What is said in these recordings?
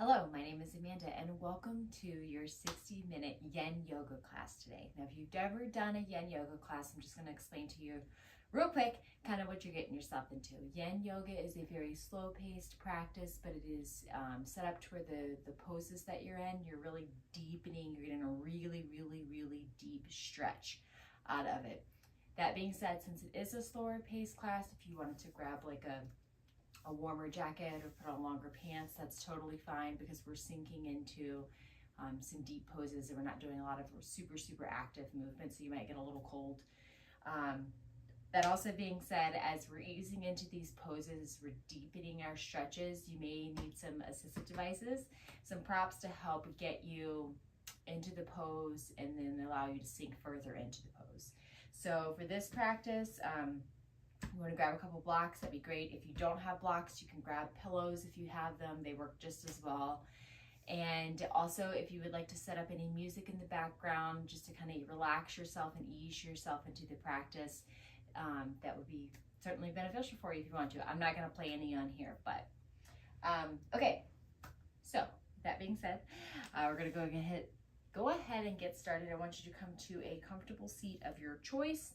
Hello, my name is Amanda and welcome to your 60-minute Yin Yoga class today. Now, if you've ever done a Yin Yoga class, I'm just going to explain to you real quick kind of what you're getting yourself into. Yin Yoga is a very slow-paced practice, but it is set up to where the poses that you're in, you're really deepening, you're getting a really deep stretch out of it. That being said, since it is a slower paced class, if you wanted to grab like a warmer jacket or put on longer pants, that's totally fine because we're sinking into some deep poses and we're not doing a lot of super active movement, so you might get a little cold. That also being said, as we're easing into these poses, we're deepening our stretches, you may need some assistive devices, some props to help get you into the pose and then allow you to sink further into the pose. So for this practice, you want to grab a couple blocks, that'd be great. If you don't have blocks, you can grab pillows if you have them. They work just as well. And also, if you would like to set up any music in the background just to kind of relax yourself and ease yourself into the practice, that would be certainly beneficial for you if you want to. I'm not going to play any on here, but okay. So that being said, we're going to go ahead and get started. I want you to come to a comfortable seat of your choice.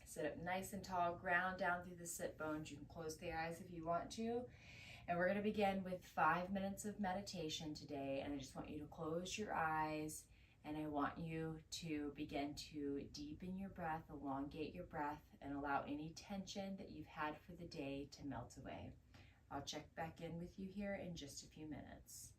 Sit up nice and tall, ground down through the sit bones. You can close the eyes if you want to. And we're going to begin with 5 minutes of meditation today. And I just want you to close your eyes and I want you to begin to deepen your breath, elongate your breath, and allow any tension that you've had for the day to melt away. I'll check back in with you here in just a few minutes.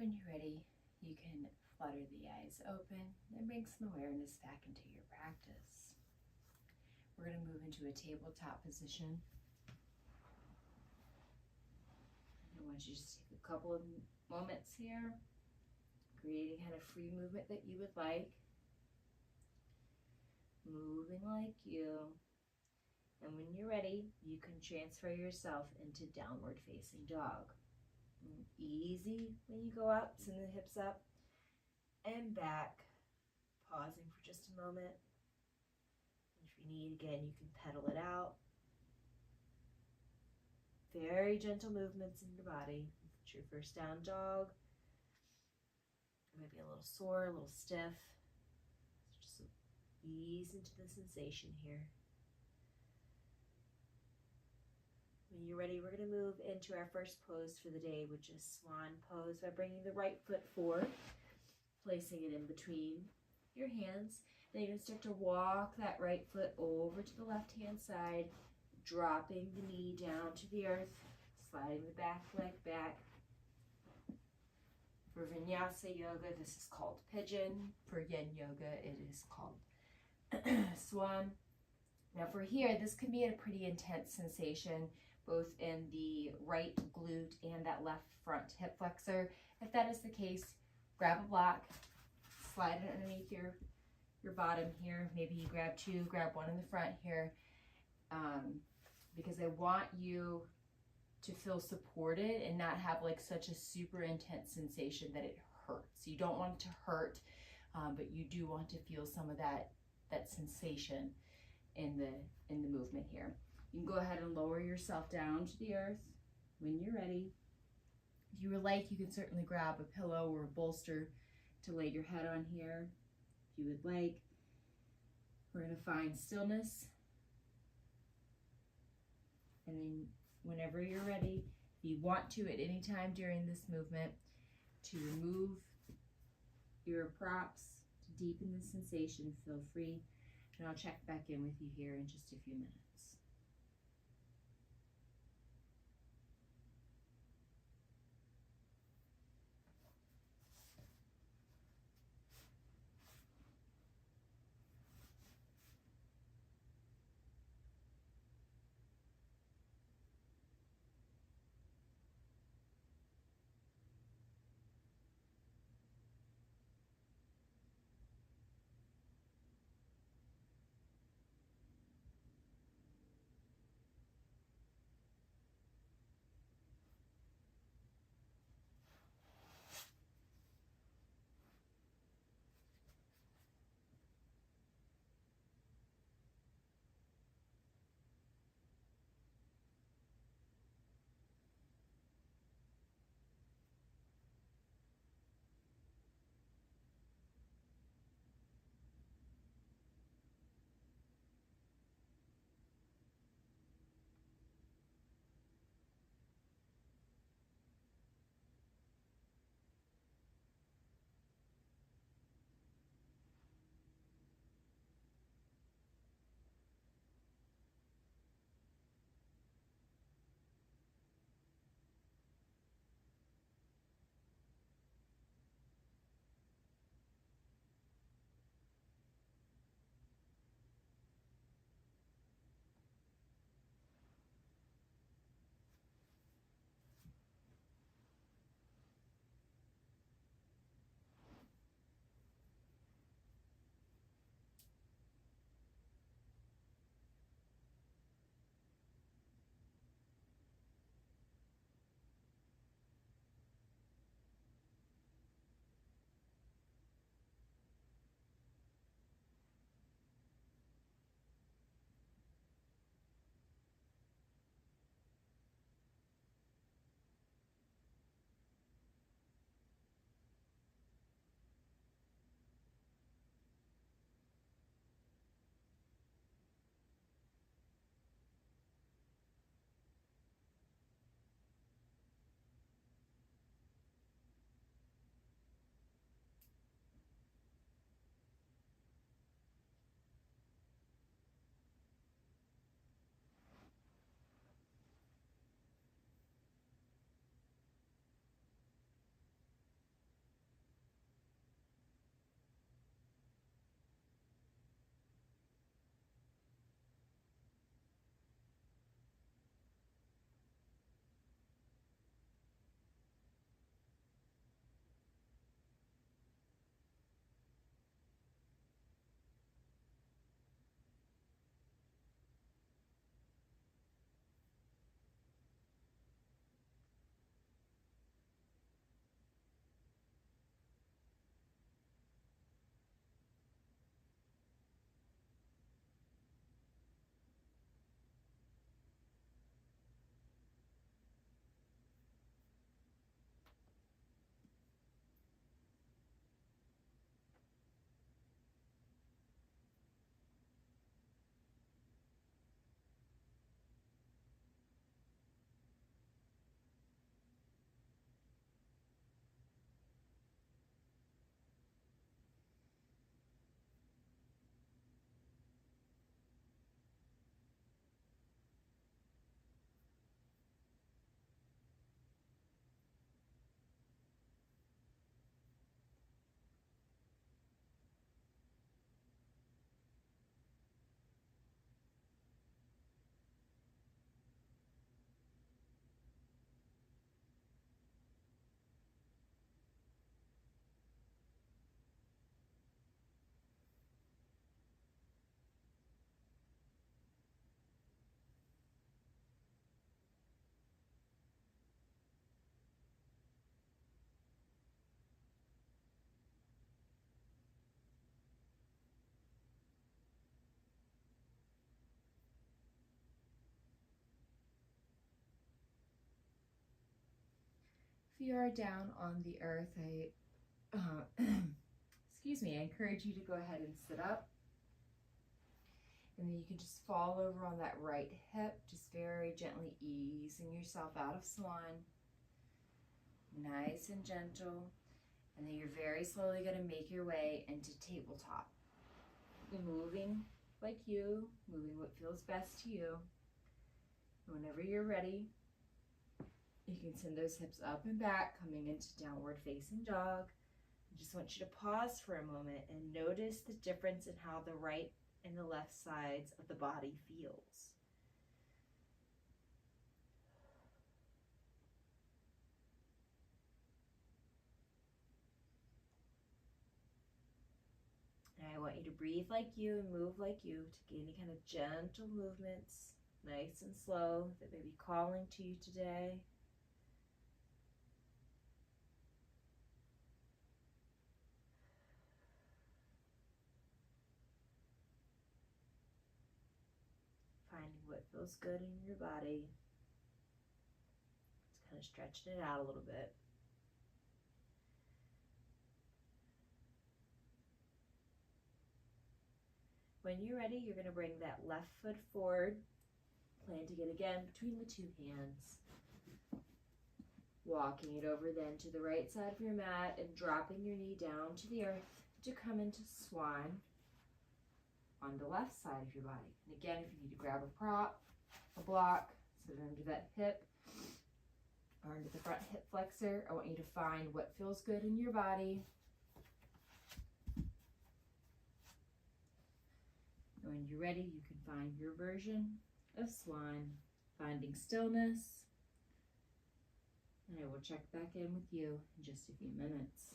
when you're ready, you can flutter the eyes open and bring some awareness back into your practice. We're going to move into a tabletop position. I want you to just take a couple of moments here, create a kind of free movement that you would like. Moving like you. And when you're ready, you can transfer yourself into downward facing dog. Easy when you go up, send the hips up and back. Pausing for just a moment. If you need, again, you can pedal it out. Very gentle movements in your body. It's your first down dog. Maybe a little sore, a little stiff. So just ease into the sensation here. When you're ready, we're going to move into our first pose for the day, which is swan pose, by bringing the right foot forward, placing it in between your hands. Then you're going to start to walk that right foot over to the left-hand side, dropping the knee down to the earth, sliding the back leg back. For Vinyasa Yoga, this is called pigeon. For Yin Yoga, it is called swan. Now for here, this can be a pretty intense sensation, both in the right glute and that left front hip flexor. If that is the case, grab a block, slide it underneath your bottom here. Maybe you grab two, grab one in the front here, because I want you to feel supported and not have like such a super intense sensation that it hurts. You don't want it to hurt, but you do want to feel some of that sensation in the movement here. You can go ahead and lower yourself down to the earth when you're ready. If you would like, you can certainly grab a pillow or a bolster to lay your head on here. If you would like, we're going to find stillness. And then whenever you're ready, if you want to at any time during this movement, to remove your props, to deepen the sensation, feel free. And I'll check back in with you here in just a few minutes. you are down on the earth, excuse me, I encourage you to go ahead and sit up. And then you can just fall over on that right hip, just very gently easing yourself out of swan. Nice and gentle. And then you're very slowly going to make your way into tabletop. Moving like you, moving what feels best to you. Whenever you're ready, you can send those hips up and back, coming into downward facing dog. I just want you to pause for a moment and notice the difference in how the right and the left sides of the body feels. And I want you to breathe like you and move like you to get any kind of gentle movements, nice and slow, that may be calling to you today. Finding what feels good in your body. Just kind of stretching it out a little bit. When you're ready, you're going to bring that left foot forward, planting it again between the two hands. Walking it over then to the right side of your mat and dropping your knee down to the earth to come into swan on the left side of your body. And again, if you need to grab a prop, a block, sit under that hip or under the front hip flexor, I want you to find what feels good in your body. And when you're ready, you can find your version of swan, finding stillness. And I will check back in with you in just a few minutes.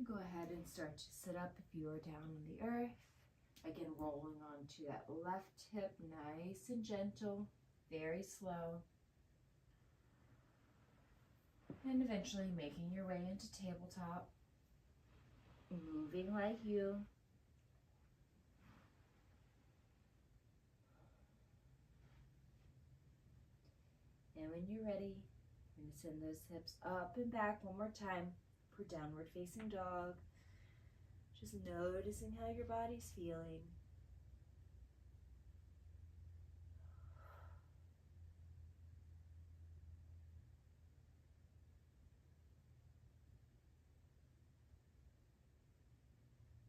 And go ahead and start to sit up if you are down on the earth. Again, rolling onto that left hip, nice and gentle, very slow. And eventually making your way into tabletop. Moving like you. And when you're ready, you're going to send those hips up and back one more time for downward facing dog. Just noticing how your body's feeling.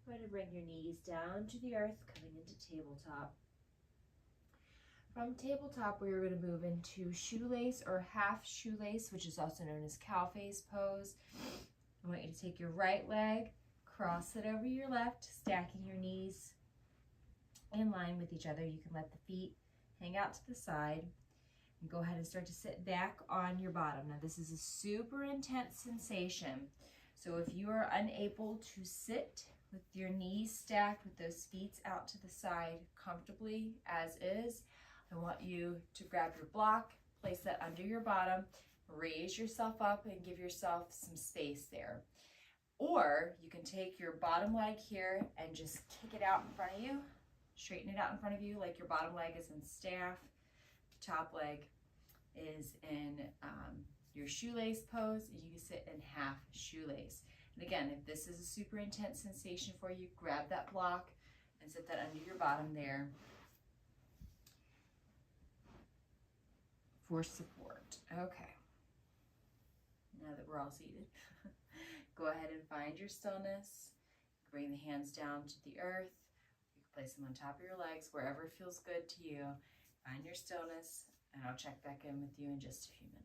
Go ahead and bring your knees down to the earth, coming into tabletop. From tabletop, we're going to move into shoelace or half shoelace, which is also known as cow face pose. I want you to take your right leg, cross it over your left, stacking your knees in line with each other. You can let the feet hang out to the side and go ahead and start to sit back on your bottom. Now, this is a super intense sensation. So if you are unable to sit with your knees stacked with those feet out to the side comfortably as is, I want you to grab your block, place that under your bottom, raise yourself up and give yourself some space there. Or you can take your bottom leg here and just kick it out in front of you, straighten it out in front of you like your bottom leg is in staff, top leg is in your shoelace pose, and you can sit in half shoelace. And again, if this is a super intense sensation for you, grab that block and sit that under your bottom there for support. Okay. Now that we're all seated, go ahead and find your stillness. Bring the hands down to the earth. You can place them on top of your legs, wherever feels good to you. Find your stillness, and I'll check back in with you in just a few minutes.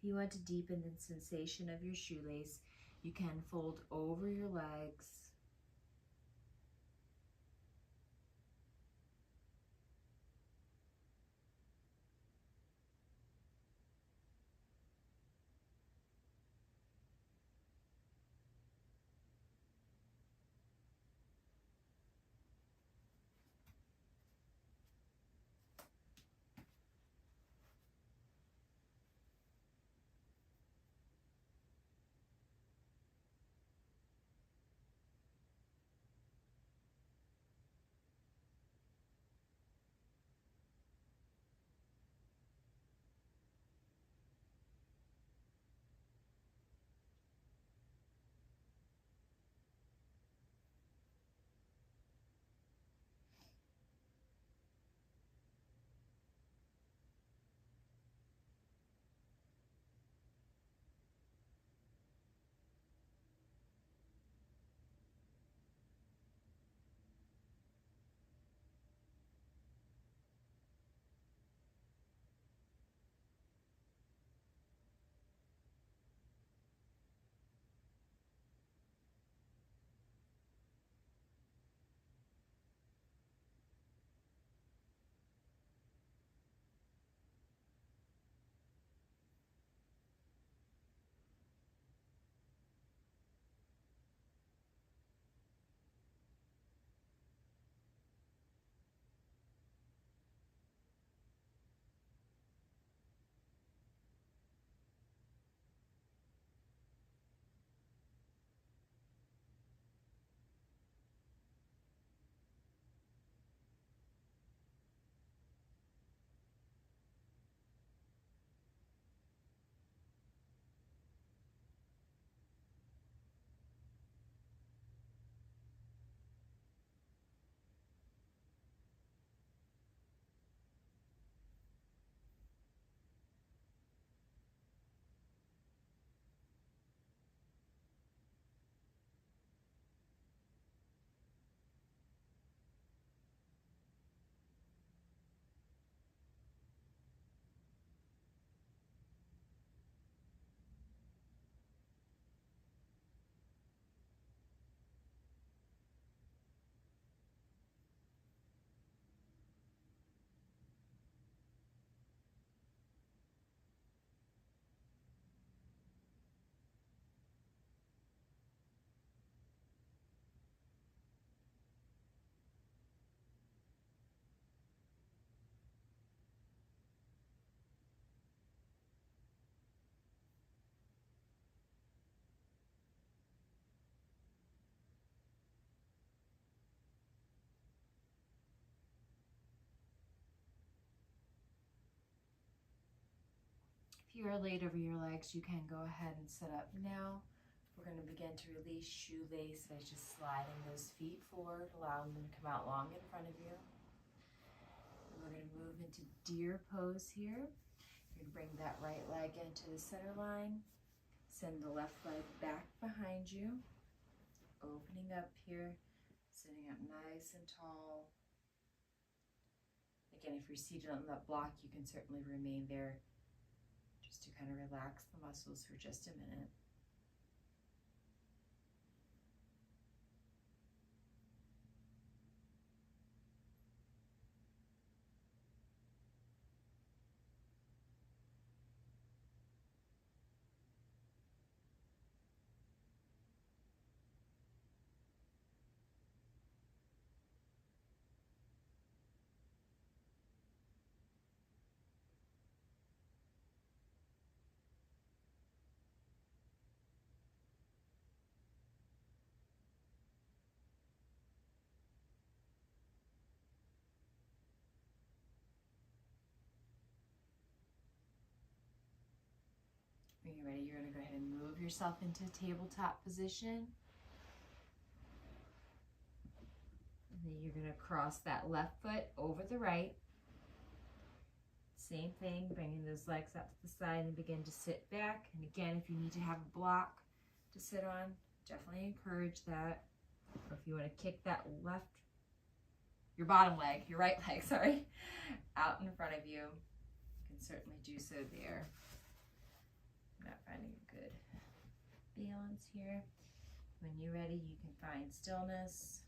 If you want to deepen the sensation of your shoelace, you can fold over your legs. If you are laid over your legs, you can go ahead and sit up now. We're going to begin to release shoelace by just sliding those feet forward, allowing them to come out long in front of you. And we're going to move into deer pose here. You're going to bring that right leg into the center line. Send the left leg back behind you. Opening up here, sitting up nice and tall. Again, if you're seated on that block, you can certainly remain there just to kind of relax the muscles for just a minute. When you're ready, you're going to go ahead and move yourself into tabletop position. And then you're going to cross that left foot over the right. Same thing, bringing those legs out to the side and begin to sit back. And again, if you need to have a block to sit on, definitely encourage that. Or if you want to kick that your bottom leg, your right leg, sorry, out in front of you, you can certainly do so there. I'm not finding a good balance here. When you're ready, you can find stillness.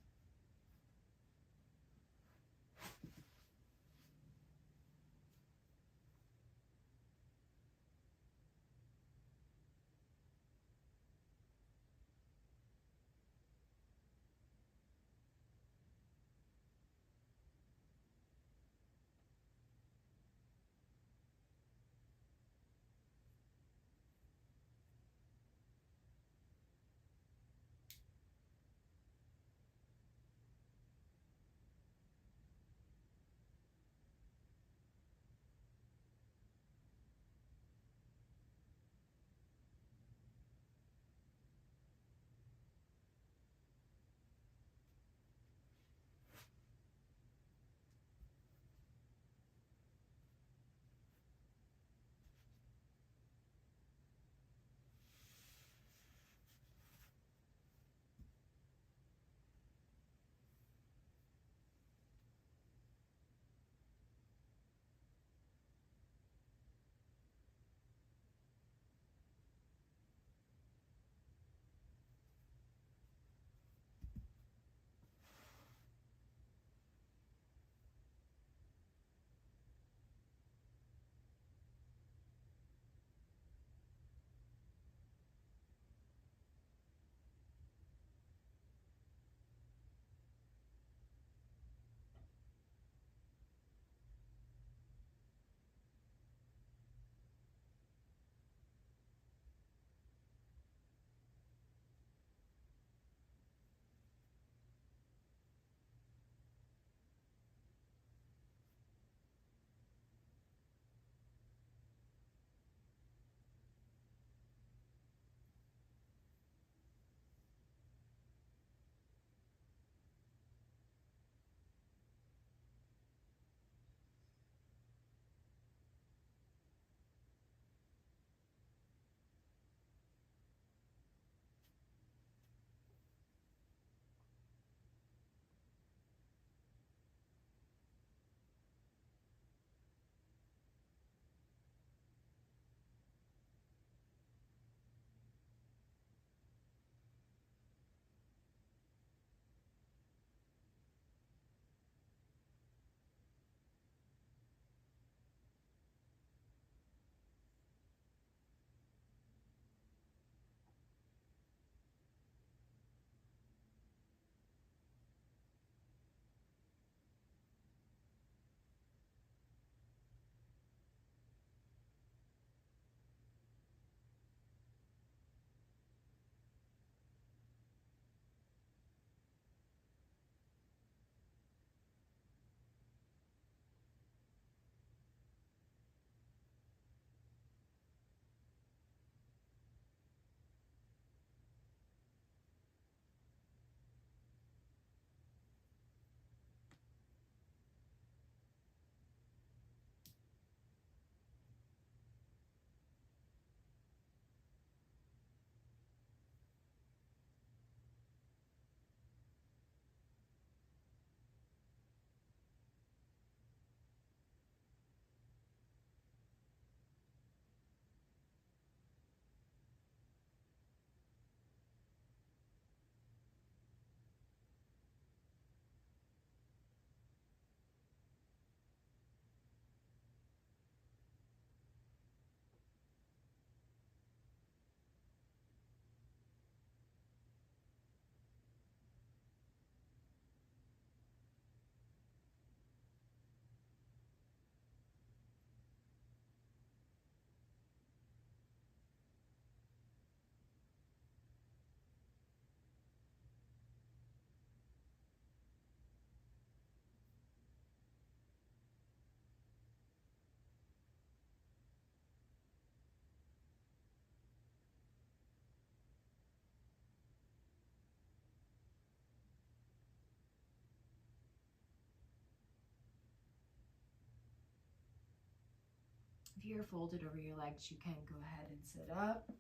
If you're folded over your legs, you can go ahead and sit up.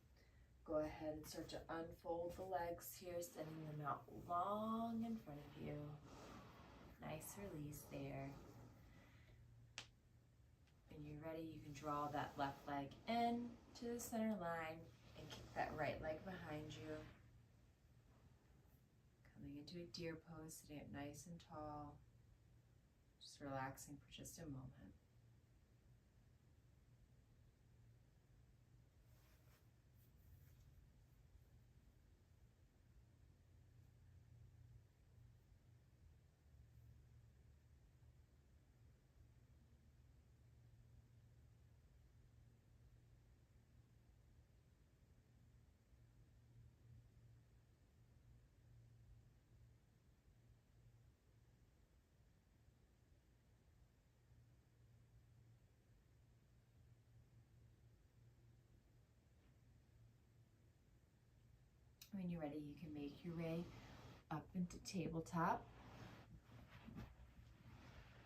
Go ahead and start to unfold the legs here, sending them out long in front of you. Nice release there. When you're ready, you can draw that left leg in to the center line and kick that right leg behind you. Coming into a deer pose, sitting up nice and tall. Just relaxing for just a moment. When you're ready, you can make your way up into tabletop.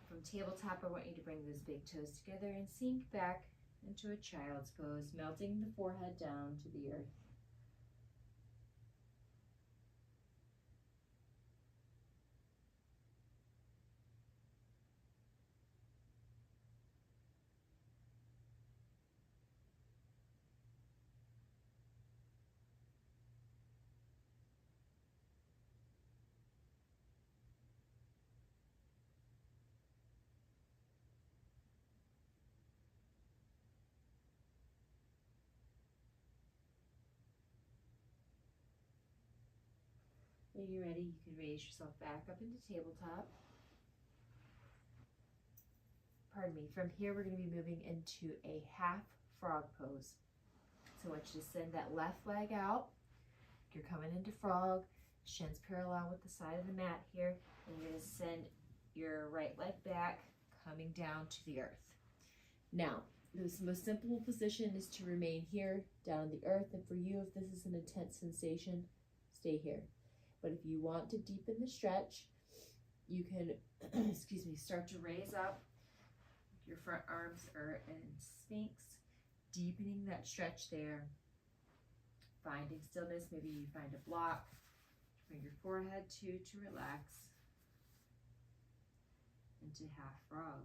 From tabletop, I want you to bring those big toes together and sink back into a child's pose, melting the forehead down to the earth. When you're ready, you can raise yourself back up into tabletop. Pardon me. From here, we're going to be moving into a half frog pose. So I want you to send that left leg out. You're coming into frog. Shins parallel with the side of the mat here. And you're going to send your right leg back, coming down to the earth. Now, the most simple position is to remain here, down on the earth. And for you, if this is an intense sensation, stay here. But if you want to deepen the stretch, you can, excuse me, start to raise up. Your front arms are in Sphinx, deepening that stretch there. Finding stillness, maybe you find a block. Bring your forehead to relax. Into half frog.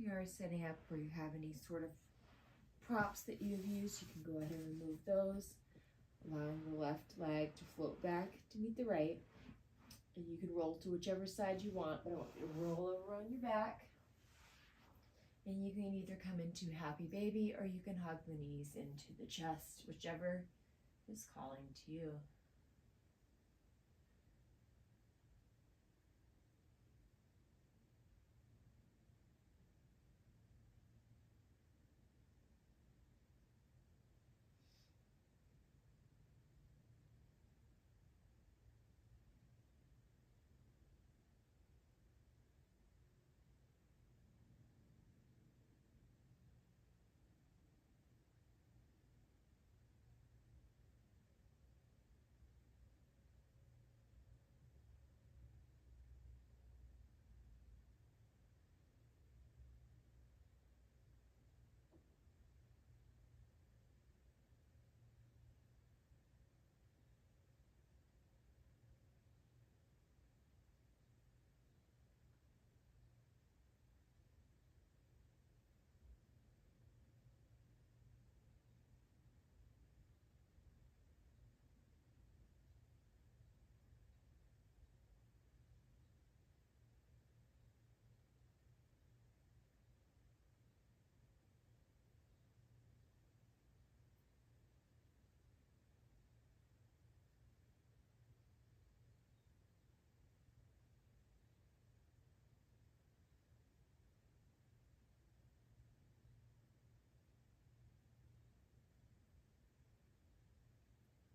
you are setting up where you have any sort of props that you have used, you can go ahead and remove those, allowing the left leg to float back to meet the right. And you can roll to whichever side you want, but I want you to roll over on your back. And you can either come into happy baby or you can hug the knees into the chest, whichever is calling to you.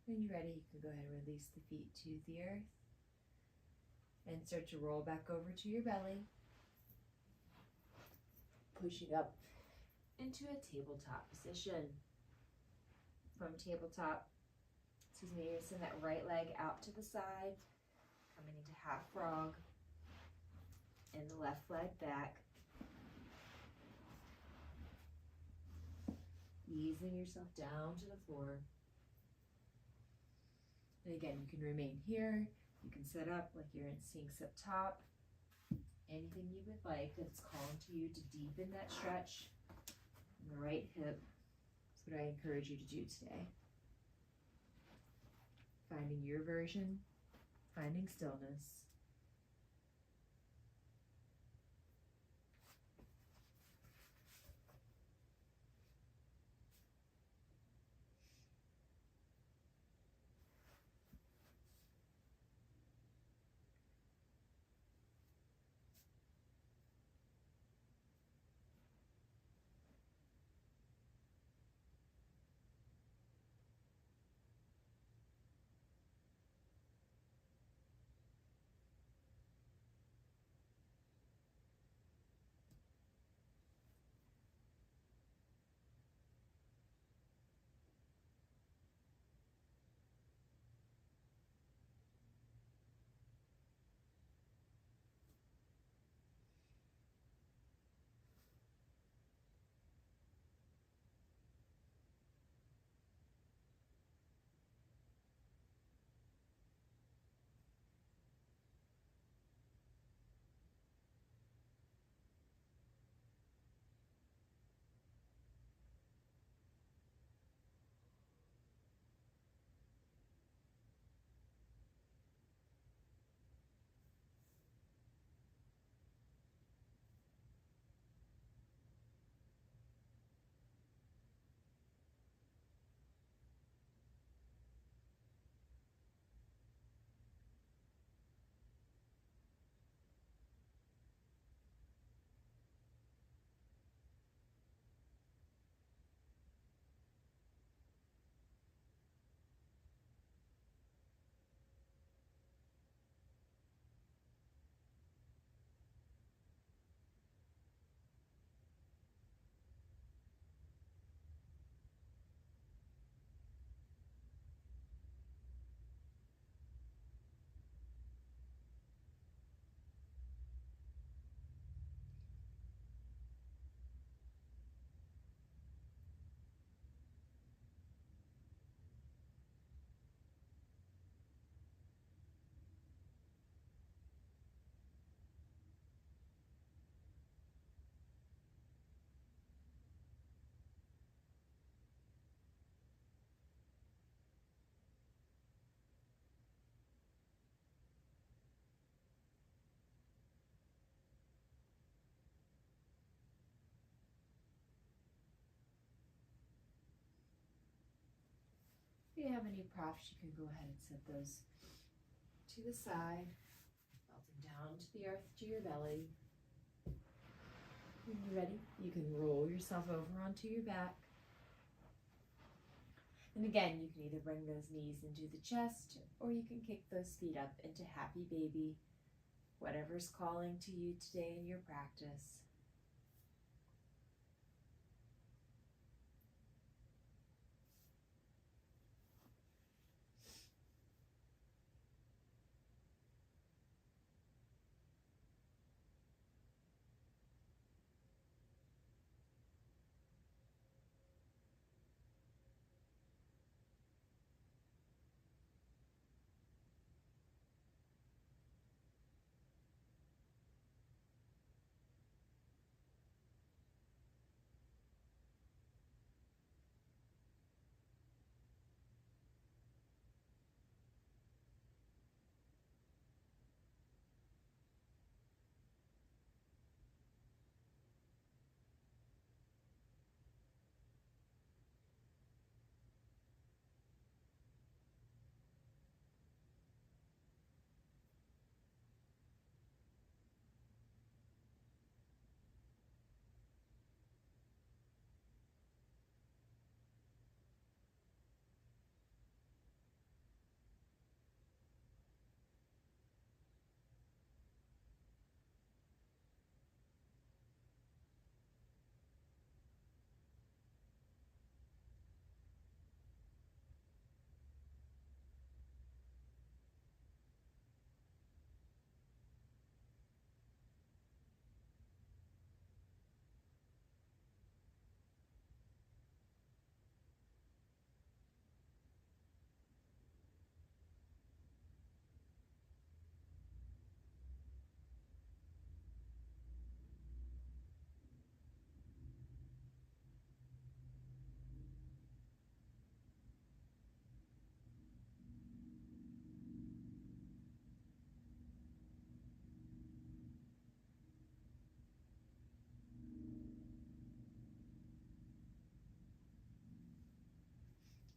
When you're ready, you can go ahead and release the feet to the earth and start to roll back over to your belly, pushing up into a tabletop position. From tabletop, you're going to send that right leg out to the side, coming into half frog, and the left leg back. Easing yourself down to the floor. And again, you can remain here. You can set up like you're in Sphinx up top. Anything you would like that's calling to you to deepen that stretch in the right hip. That's what I encourage you to do today. Finding your version, finding stillness. you have any props, you can go ahead and set those to the side, melting down to the earth to your belly. When you're ready, you can roll yourself over onto your back. And again, you can either bring those knees into the chest, or you can kick those feet up into happy baby, whatever's calling to you today in your practice.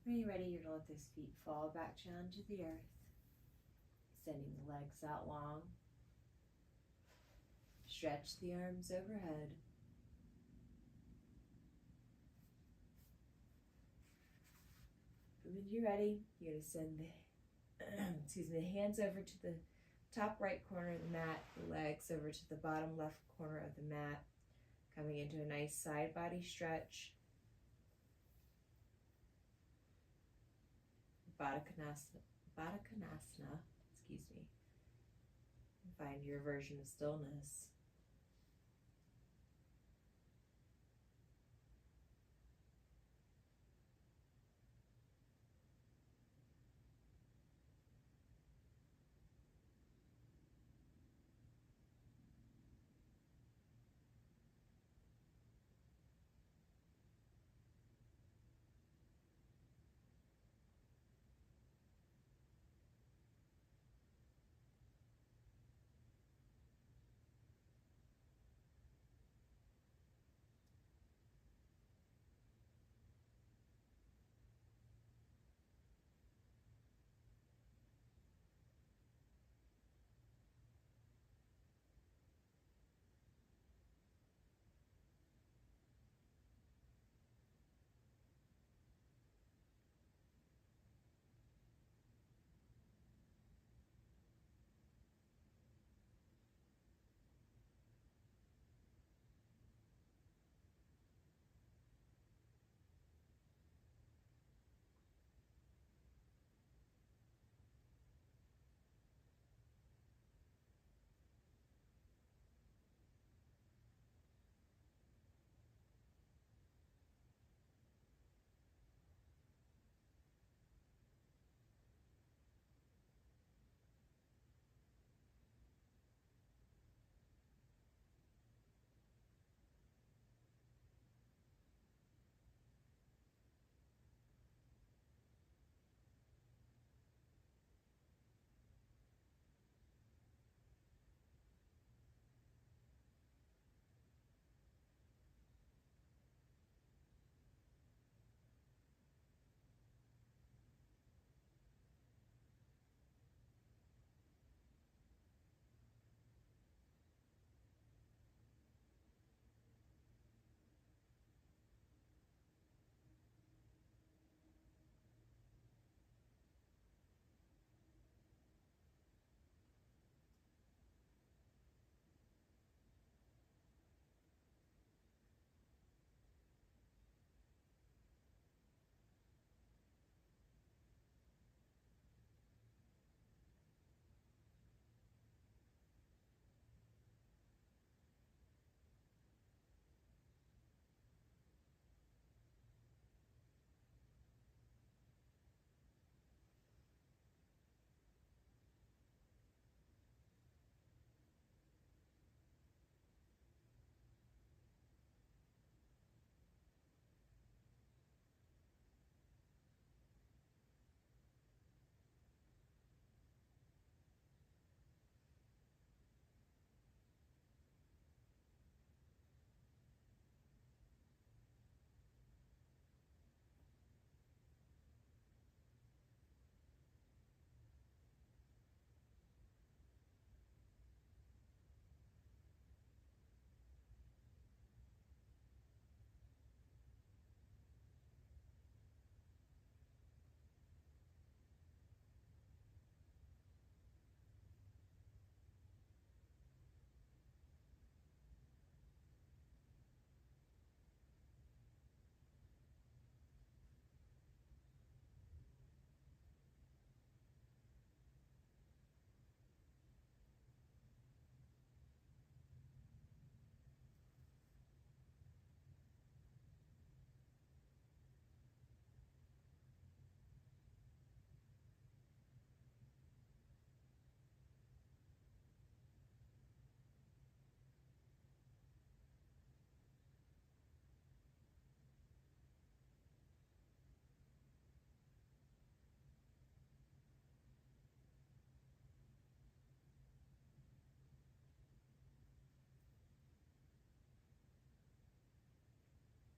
When you're ready, you're going to let those feet fall back down to the earth, extending the legs out long. Stretch the arms overhead. And when you're ready, you're going to send the hands over to the top right corner of the mat, the legs over to the bottom left corner of the mat, coming into a nice side body stretch. Baddha Konasana, excuse me. Find your version of stillness.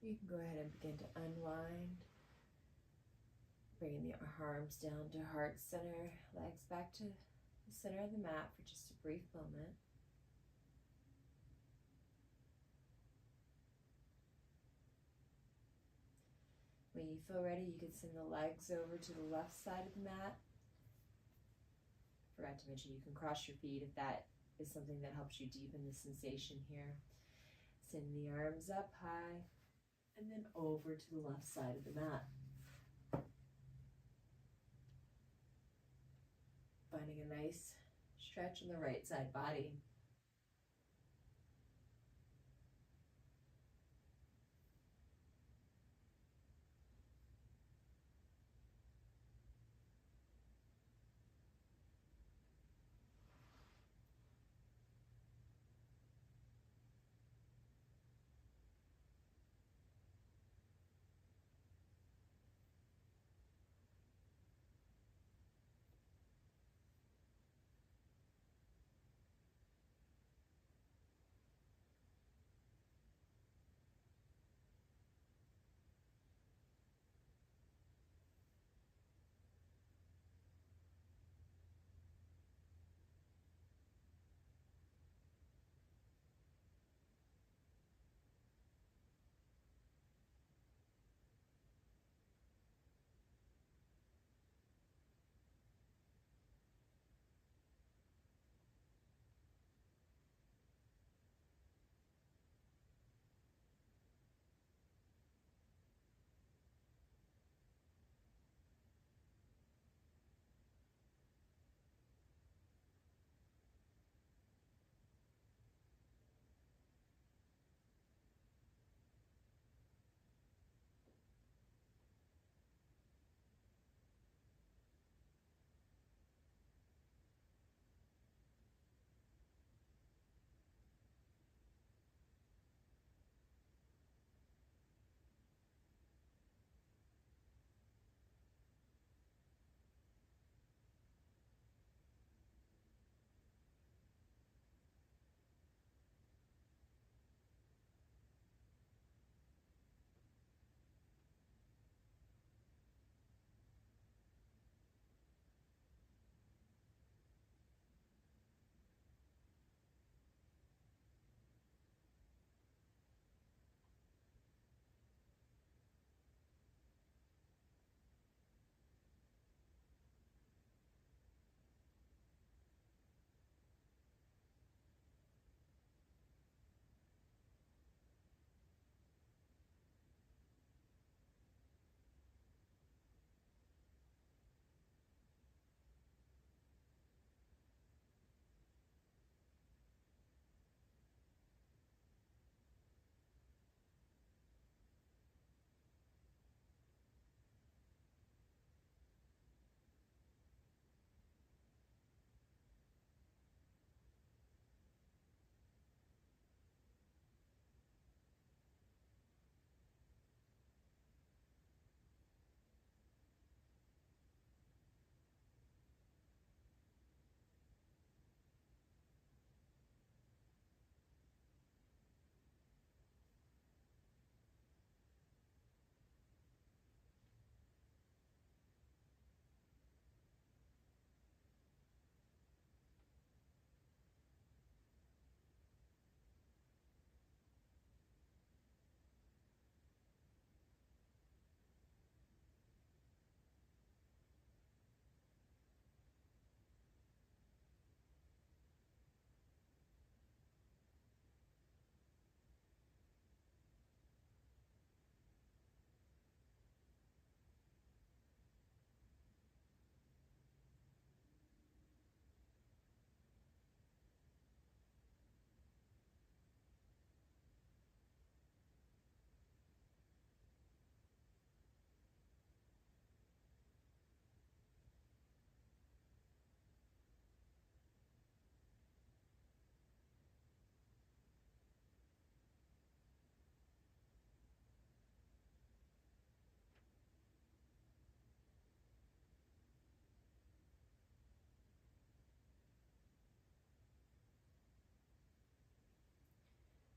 You can go ahead and begin to unwind, bringing the arms down to heart center, legs back to the center of the mat for just a brief moment. When you feel ready, you can send the legs over to the left side of the mat. Forgot to mention you can cross your feet if that is something that helps you deepen the sensation here. Send the arms up high and then over to the left side of the mat. Finding a nice stretch in the right side body.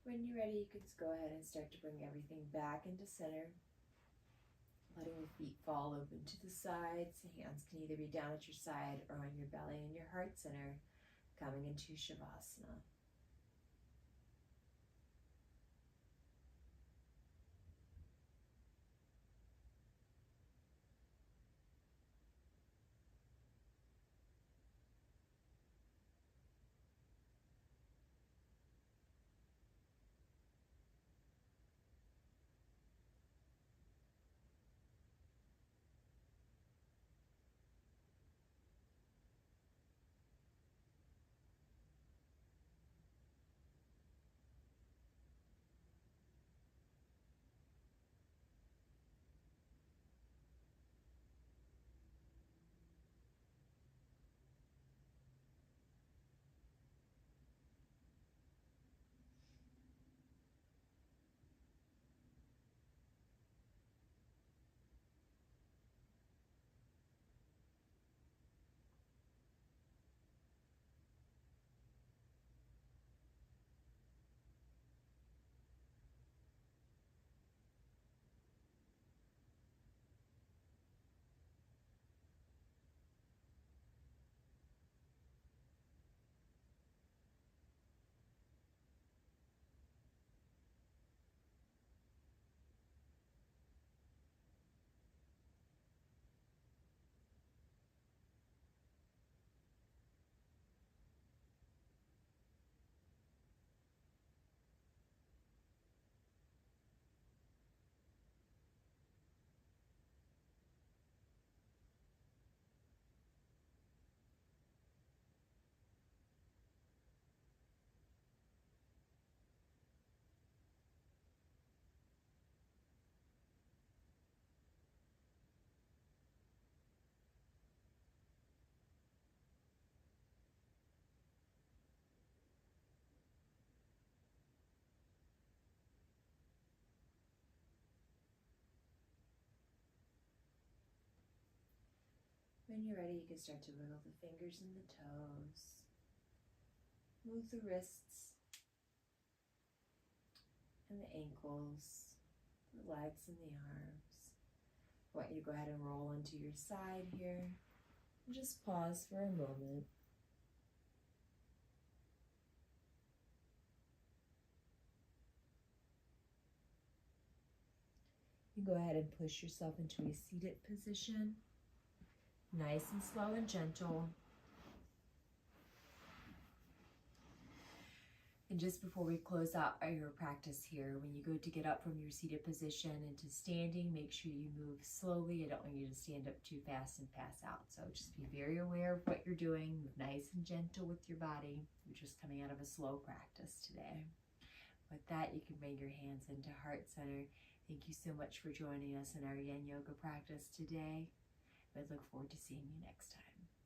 When you're ready, you can just go ahead and start to bring everything back into center. Letting the feet fall open to the sides. Hands can either be down at your side or on your belly and your heart center. Coming into Shavasana. When you're ready, you can start to wiggle the fingers and the toes. Move the wrists and the ankles, the legs and the arms. I want you to go ahead and roll onto your side here. And just pause for a moment. You go ahead and push yourself into a seated position. Nice and slow and gentle. And just before we close out your practice here, when you go to get up from your seated position into standing, make sure you move slowly. I don't want you to stand up too fast and pass out. So just be very aware of what you're doing. Move nice and gentle with your body. You're just coming out of a slow practice today. With that, you can bring your hands into heart center. Thank you so much for joining us in our Yin Yoga practice today. I look forward to seeing you next time.